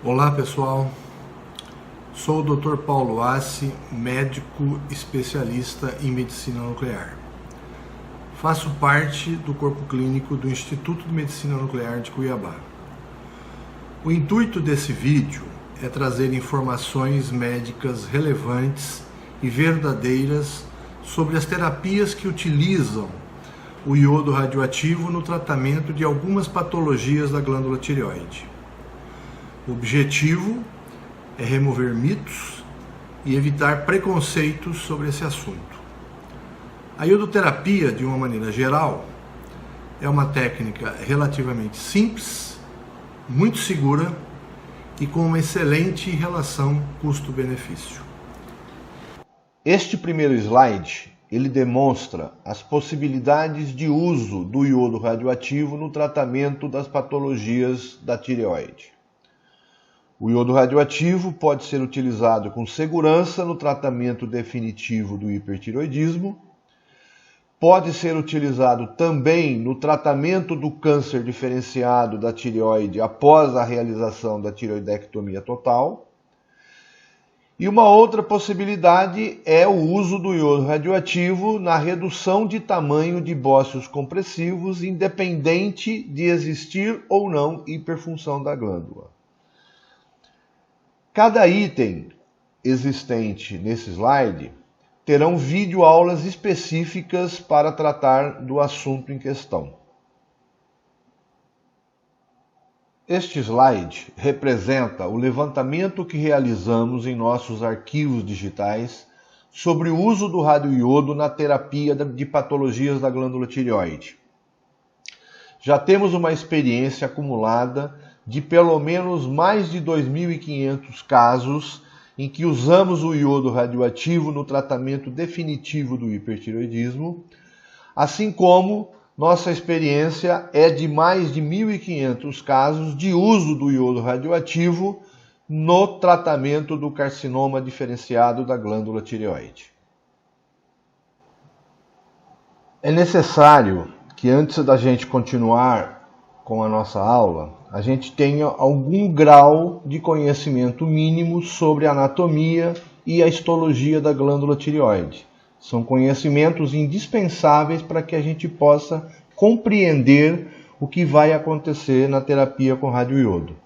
Olá pessoal, sou o Dr. Paulo Assi, médico especialista em medicina nuclear. Faço parte do corpo clínico do Instituto de Medicina Nuclear de Cuiabá. O intuito desse vídeo é trazer informações médicas relevantes e verdadeiras sobre as terapias que utilizam o iodo radioativo no tratamento de algumas patologias da glândula tireoide. O objetivo é remover mitos e evitar preconceitos sobre esse assunto. A iodoterapia, de uma maneira geral, é uma técnica relativamente simples, muito segura e com uma excelente relação custo-benefício. Este primeiro slide, ele demonstra as possibilidades de uso do iodo radioativo no tratamento das patologias da tireoide. O iodo radioativo pode ser utilizado com segurança no tratamento definitivo do hipertireoidismo, pode ser utilizado também no tratamento do câncer diferenciado da tireoide após a realização da tireoidectomia total. E uma outra possibilidade é o uso do iodo radioativo na redução de tamanho de bócios compressivos, independente de existir ou não hiperfunção da glândula. Cada item existente nesse slide terão videoaulas específicas para tratar do assunto em questão. Este slide representa o levantamento que realizamos em nossos arquivos digitais sobre o uso do radioiodo na terapia de patologias da glândula tireoide. Já temos uma experiência acumulada de pelo menos mais de 2.500 casos em que usamos o iodo radioativo no tratamento definitivo do hipertireoidismo, assim como nossa experiência é de mais de 1.500 casos de uso do iodo radioativo no tratamento do carcinoma diferenciado da glândula tireoide. É necessário que antes da gente continuar com a nossa aula, a gente tenha algum grau de conhecimento mínimo sobre a anatomia e a histologia da glândula tireoide. São conhecimentos indispensáveis para que a gente possa compreender o que vai acontecer na terapia com radioiodo.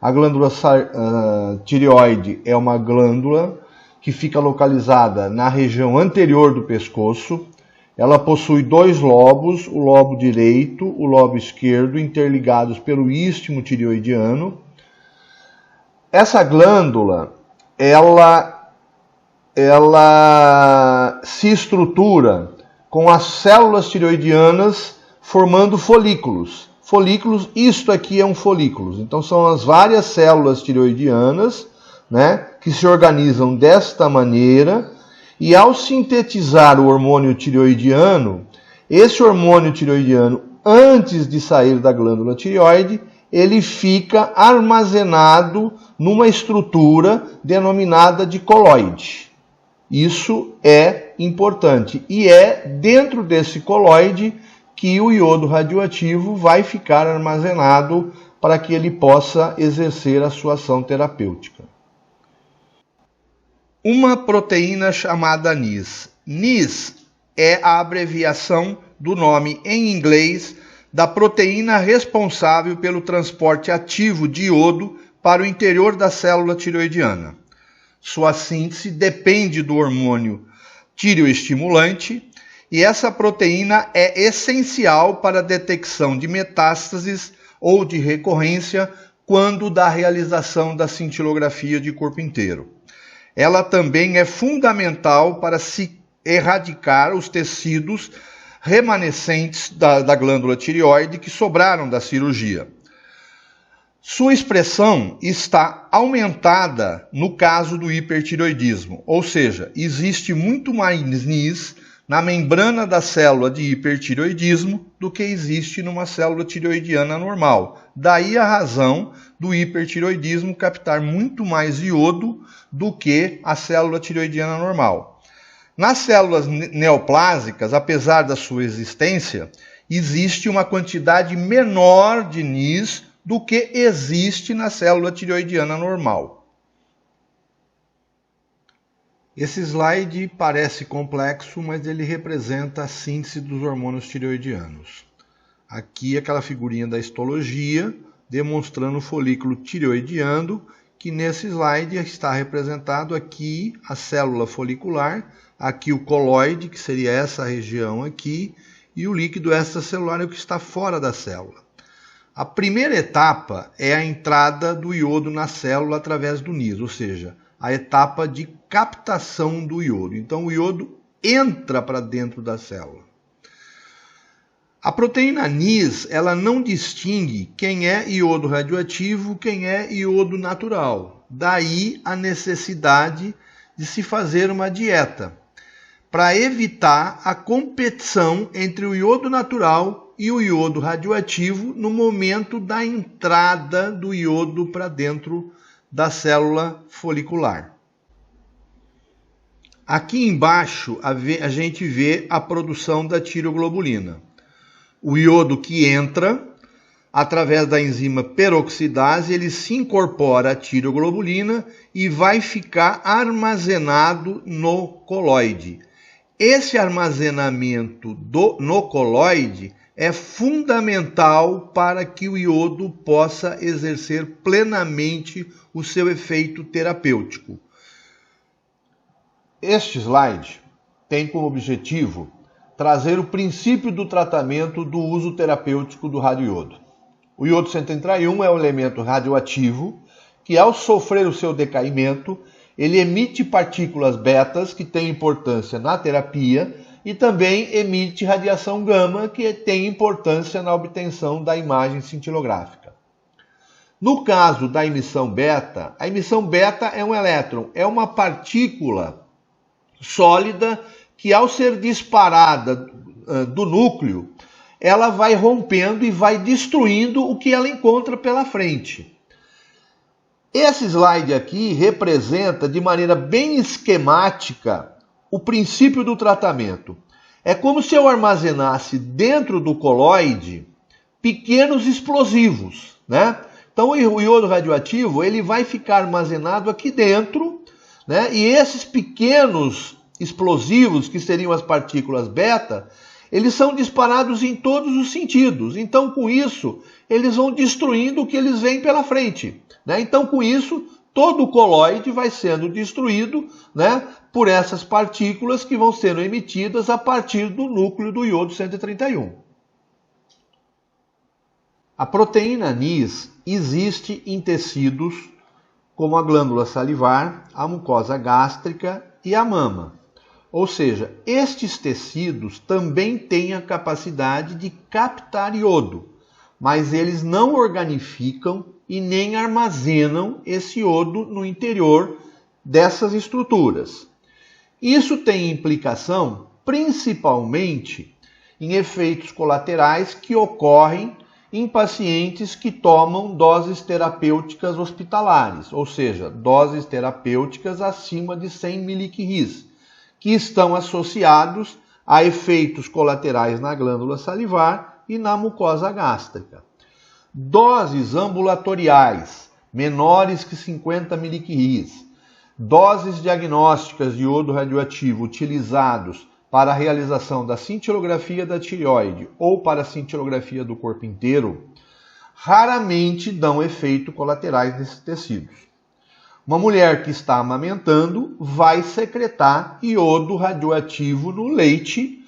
A glândula tireoide é uma glândula que fica localizada na região anterior do pescoço. Ela possui dois lobos, o lobo direito, o lobo esquerdo, interligados pelo istmo tireoidiano. Essa glândula, ela se estrutura com as células tireoidianas formando folículos. Folículos, isto aqui é um folículo. Então são as várias células tireoidianas, que se organizam desta maneira. E ao sintetizar o hormônio tireoidiano, esse hormônio tireoidiano, antes de sair da glândula tireoide, ele fica armazenado numa estrutura denominada de coloide. Isso é importante. E é dentro desse coloide que o iodo radioativo vai ficar armazenado para que ele possa exercer a sua ação terapêutica. Uma proteína chamada NIS. NIS é a abreviação do nome em inglês da proteína responsável pelo transporte ativo de iodo para o interior da célula tireoidiana. Sua síntese depende do hormônio tireoestimulante e essa proteína é essencial para a detecção de metástases ou de recorrência quando da realização da cintilografia de corpo inteiro. Ela também é fundamental para se erradicar os tecidos remanescentes da glândula tireoide que sobraram da cirurgia. Sua expressão está aumentada no caso do hipertireoidismo, ou seja, existe muito mais NIS na membrana da célula de hipertireoidismo do que existe numa célula tireoidiana normal. Daí a razão do hipertireoidismo captar muito mais iodo do que a célula tireoidiana normal. Nas células neoplásicas, apesar da sua existência, existe uma quantidade menor de NIS do que existe na célula tireoidiana normal. Esse slide parece complexo, mas ele representa a síntese dos hormônios tireoidianos. Aqui aquela figurinha da histologia, demonstrando o folículo tireoidiano, que nesse slide está representado aqui a célula folicular, aqui o coloide, que seria essa região aqui, e o líquido extracelular é o que está fora da célula. A primeira etapa é a entrada do iodo na célula através do NIS, ou seja, a etapa de captação do iodo. Então o iodo entra para dentro da célula. A proteína NIS, ela não distingue quem é iodo radioativo, quem é iodo natural. Daí a necessidade de se fazer uma dieta para evitar a competição entre o iodo natural e o iodo radioativo no momento da entrada do iodo para dentro da célula folicular. Aqui embaixo a gente vê a produção da tireoglobulina. O iodo que entra, através da enzima peroxidase, ele se incorpora à tireoglobulina e vai ficar armazenado no coloide. Esse armazenamento no coloide é fundamental para que o iodo possa exercer plenamente o seu efeito terapêutico. Este slide tem como objetivo trazer o princípio do tratamento do uso terapêutico do radioiodo. O iodo 131 é um elemento radioativo que, ao sofrer o seu decaimento, ele emite partículas betas que têm importância na terapia e também emite radiação gama que tem importância na obtenção da imagem cintilográfica. No caso da emissão beta, a emissão beta é um elétron, é uma partícula sólida que, ao ser disparada do núcleo, ela vai rompendo e vai destruindo o que ela encontra pela frente. Esse slide aqui representa de maneira bem esquemática o princípio do tratamento. É como se eu armazenasse dentro do coloide pequenos explosivos, né? Então o iodo radioativo ele vai ficar armazenado aqui dentro, né? E esses pequenos explosivos, que seriam as partículas beta, eles são disparados em todos os sentidos. Então, com isso, eles vão destruindo o que eles veem pela frente, né? Então, com isso, todo o coloide vai sendo destruído, né, por essas partículas que vão sendo emitidas a partir do núcleo do iodo 131. A proteína NIS existe em tecidos como a glândula salivar, a mucosa gástrica e a mama. Ou seja, estes tecidos também têm a capacidade de captar iodo, mas eles não organificam e nem armazenam esse iodo no interior dessas estruturas. Isso tem implicação principalmente em efeitos colaterais que ocorrem em pacientes que tomam doses terapêuticas hospitalares, ou seja, doses terapêuticas acima de 100 mg/kg, que estão associados a efeitos colaterais na glândula salivar e na mucosa gástrica. Doses ambulatoriais menores que 50 mg/kg, doses diagnósticas de iodo radioativo utilizados para a realização da cintilografia da tireoide ou para a cintilografia do corpo inteiro, raramente dão efeitos colaterais nesses tecidos. Uma mulher que está amamentando vai secretar iodo radioativo no leite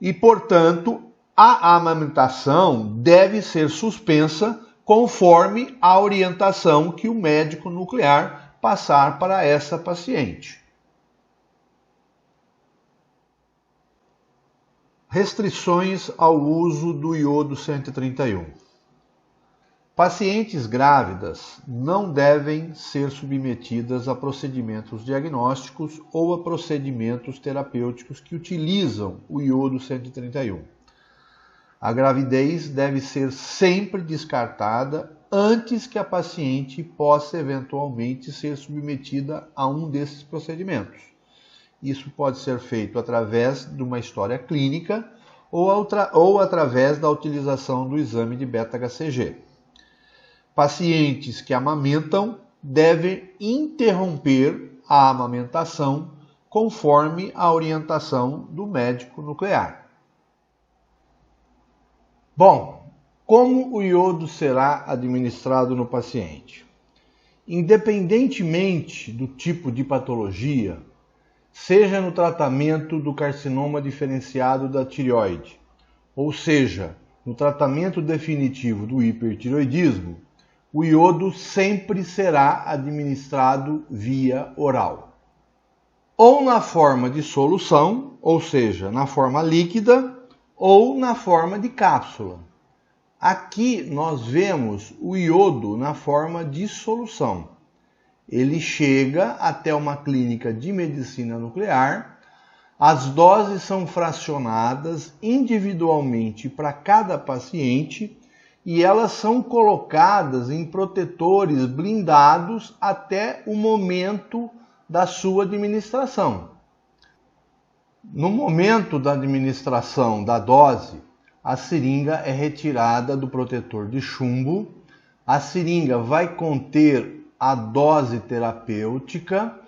e, portanto, a amamentação deve ser suspensa conforme a orientação que o médico nuclear passar para essa paciente. Restrições ao uso do iodo 131. Pacientes grávidas não devem ser submetidas a procedimentos diagnósticos ou a procedimentos terapêuticos que utilizam o iodo 131. A gravidez deve ser sempre descartada antes que a paciente possa eventualmente ser submetida a um desses procedimentos. Isso pode ser feito através de uma história clínica ou através da utilização do exame de beta-HCG. Pacientes que amamentam devem interromper a amamentação conforme a orientação do médico nuclear. Bom, como o iodo será administrado no paciente? Independentemente do tipo de patologia, seja no tratamento do carcinoma diferenciado da tireoide, ou seja, no tratamento definitivo do hipertireoidismo, o iodo sempre será administrado via oral. Ou na forma de solução, ou seja, na forma líquida, ou na forma de cápsula. Aqui nós vemos o iodo na forma de solução. Ele chega até uma clínica de medicina nuclear, as doses são fracionadas individualmente para cada paciente e elas são colocadas em protetores blindados até o momento da sua administração. No momento da administração da dose, a seringa é retirada do protetor de chumbo, a seringa vai conter a dose terapêutica,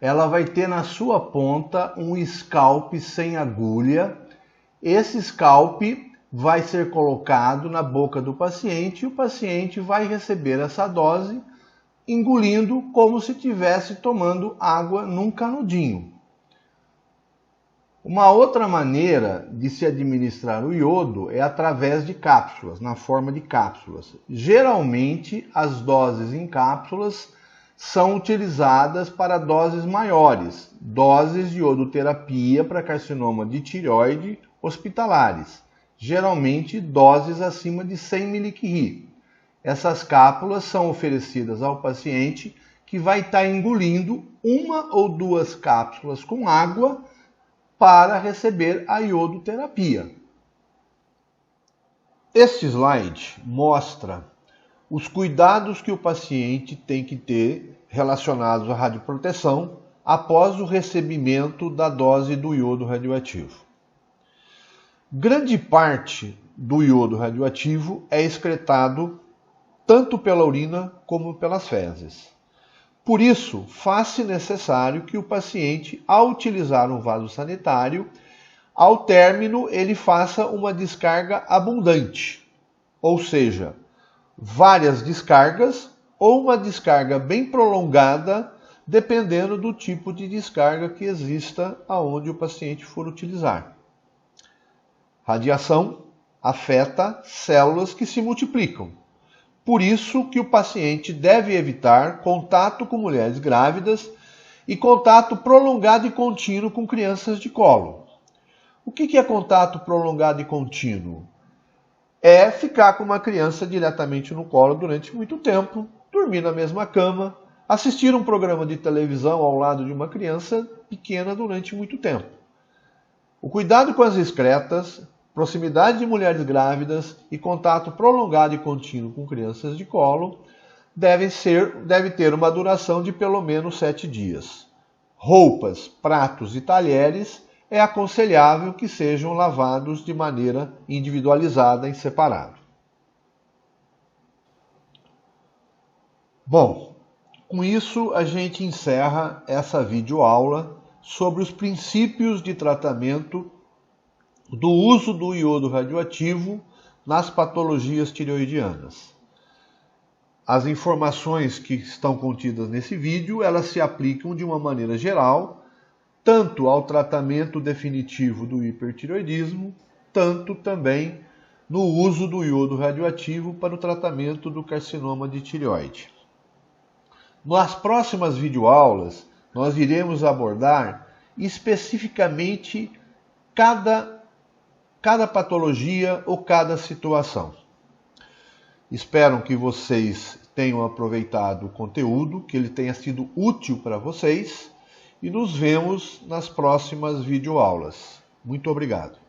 ela vai ter na sua ponta um scalp sem agulha. Esse scalp vai ser colocado na boca do paciente e o paciente vai receber essa dose engolindo como se estivesse tomando água num canudinho. Uma outra maneira de se administrar o iodo é através de cápsulas, na forma de cápsulas. Geralmente, as doses em cápsulas são utilizadas para doses maiores, doses de iodoterapia para carcinoma de tireoide hospitalares, geralmente doses acima de 100 mg. Essas cápsulas são oferecidas ao paciente que vai estar engolindo uma ou duas cápsulas com água para receber a iodoterapia. Este slide mostra os cuidados que o paciente tem que ter relacionados à radioproteção após o recebimento da dose do iodo radioativo. Grande parte do iodo radioativo é excretado tanto pela urina como pelas fezes. Por isso, faz-se necessário que o paciente, ao utilizar um vaso sanitário, ao término ele faça uma descarga abundante, ou seja, várias descargas ou uma descarga bem prolongada, dependendo do tipo de descarga que exista aonde o paciente for utilizar. Radiação afeta células que se multiplicam. Por isso que o paciente deve evitar contato com mulheres grávidas e contato prolongado e contínuo com crianças de colo. O que é contato prolongado e contínuo? É ficar com uma criança diretamente no colo durante muito tempo, dormir na mesma cama, assistir um programa de televisão ao lado de uma criança pequena durante muito tempo. O cuidado com as excretas, proximidade de mulheres grávidas e contato prolongado e contínuo com crianças de colo deve ter uma duração de pelo menos 7 dias. Roupas, pratos e talheres é aconselhável que sejam lavados de maneira individualizada em separado. Bom, com isso a gente encerra essa videoaula sobre os princípios de tratamento do uso do iodo radioativo nas patologias tireoidianas. As informações que estão contidas nesse vídeo, elas se aplicam de uma maneira geral, tanto ao tratamento definitivo do hipertireoidismo, tanto também no uso do iodo radioativo para o tratamento do carcinoma de tireoide. Nas próximas videoaulas, nós iremos abordar especificamente cada patologia ou cada situação. Espero que vocês tenham aproveitado o conteúdo, que ele tenha sido útil para vocês e nos vemos nas próximas videoaulas. Muito obrigado.